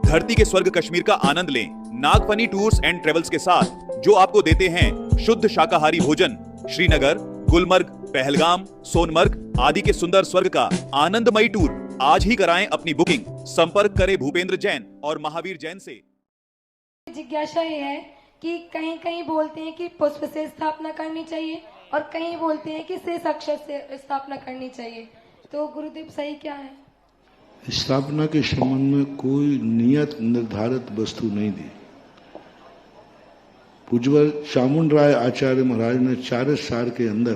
धरती के स्वर्ग कश्मीर का आनंद लें नागफनी टूर्स एंड ट्रेवल्स के साथ, जो आपको देते हैं शुद्ध शाकाहारी भोजन। श्रीनगर, गुलमर्ग, पहलगाम, सोनमर्ग आदि के सुंदर स्वर्ग का आनंदमयी टूर आज ही कराएं अपनी बुकिंग। संपर्क करें भूपेंद्र जैन और महावीर जैन से। जिज्ञासा ये है कि कहीं कहीं बोलते हैं कि पुष्प से स्थापना करनी चाहिए और कहीं बोलते हैं कि शेष अक्षर से स्थापना करनी चाहिए, तो गुरुदेव सही क्या है? स्थापना के संबंध में कोई नियत निर्धारित वस्तु नहीं दी। पूज्यवर चामुंडराय आचार्य महाराज ने 40 साल के अंदर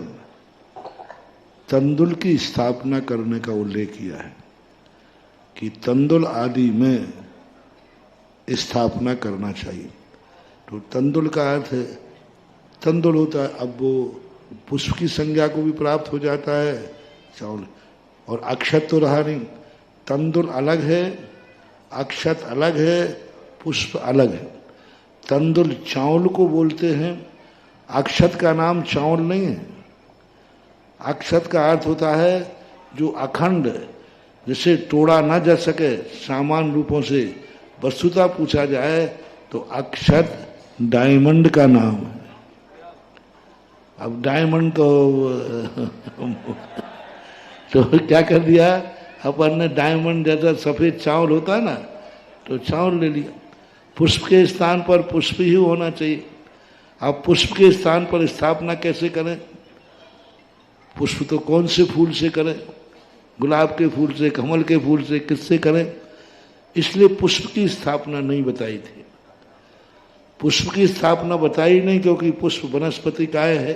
तंदुल की स्थापना करने का उल्लेख किया है कि तंदुल आदि में स्थापना करना चाहिए। तो तंदुल का अर्थ है, तंदुल होता है, अब वो पुष्प की संज्ञा को भी प्राप्त हो जाता है चावल, और अक्षत तो रहा नहीं। तंदुल अलग है, अक्षत अलग है, पुष्प अलग है। तंदुल चावल को बोलते हैं, अक्षत का नाम चावल नहीं है। अक्षत का अर्थ होता है जो अखंड, जिसे तोड़ा ना जा सके सामान्य रूपों से। वस्तुतः पूछा जाए तो अक्षत डायमंड का नाम है। अब डायमंड तो क्या कर दिया अपन ने, डायमंड जैसा सफेद चावल होता है ना, तो चावल ले लिया। पुष्प के स्थान पर पुष्प ही होना चाहिए। अब पुष्प के स्थान पर स्थापना कैसे करें? पुष्प तो कौन से फूल से करें? गुलाब के फूल से, कमल के फूल से, किससे करें? इसलिए पुष्प की स्थापना नहीं बताई थी। पुष्प की स्थापना बताई नहीं क्योंकि पुष्प वनस्पति काय है,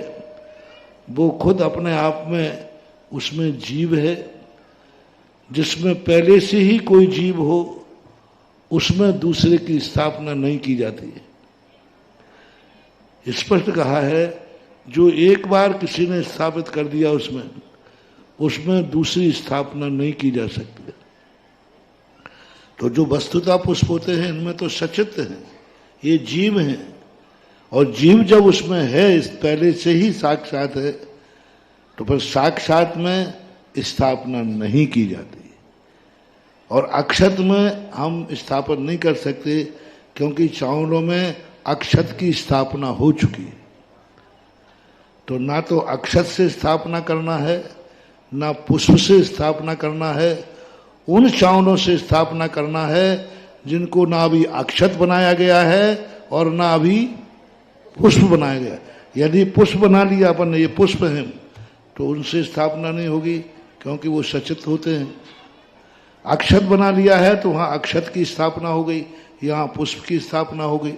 वो खुद अपने आप में उसमें जीव है। जिसमें पहले से ही कोई जीव हो उसमें दूसरे की स्थापना नहीं की जाती है। स्पष्ट कहा है, जो एक बार किसी ने स्थापित कर दिया उसमें दूसरी स्थापना नहीं की जा सकती। तो जो वस्तुतः पुष्प होते हैं इनमें तो सचित्र हैं, ये जीव हैं, और जीव जब उसमें है, पहले से ही साक्षात है, तो फिर साक्षात में स्थापना नहीं की जाती। और अक्षत में हम स्थापन नहीं कर सकते क्योंकि चावलों में अक्षत की स्थापना हो चुकी है। तो ना तो अक्षत से स्थापना करना है, ना पुष्प से स्थापना करना है। उन चावलों से स्थापना करना है जिनको ना अभी अक्षत बनाया गया है और ना अभी पुष्प बनाया गया। यदि पुष्प बना लिया अपन ने, ये पुष्प हैं, तो उनसे स्थापना नहीं होगी क्योंकि वो सचित होते हैं। अक्षत बना लिया है तो वहाँ अक्षत की स्थापना हो गई, यहाँ पुष्प की स्थापना हो गई।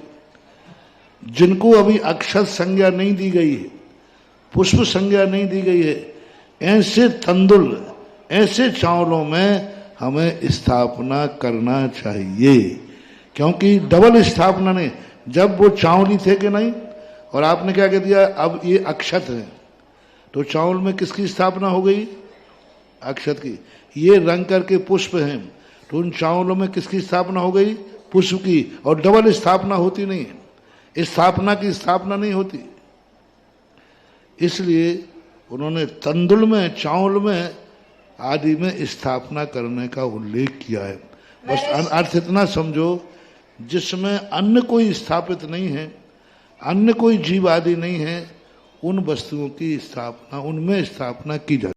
जिनको अभी अक्षत संज्ञा नहीं दी गई है, पुष्प संज्ञा नहीं दी गई है, ऐसे तंदुल, ऐसे चावलों में हमें स्थापना करना चाहिए। क्योंकि डबल स्थापना नहीं, जब वो चावल ही थे कि नहीं, और आपने क्या कह दिया, अब ये अक्षत है, तो चावल में किसकी स्थापना हो गई? अक्षत की। ये रंग करके पुष्प हैं, तो उन चावलों में किसकी स्थापना हो गई? पुष्प की। और डबल स्थापना होती नहीं है, स्थापना की स्थापना नहीं होती। इसलिए उन्होंने तंदुल में, चावल में आदि में स्थापना करने का उल्लेख किया है। बस अर्थ इतना समझो, जिसमें अन्य कोई स्थापित नहीं है, अन्य कोई जीव आदि नहीं है, उन वस्तुओं की स्थापना, उनमें स्थापना की जाती है।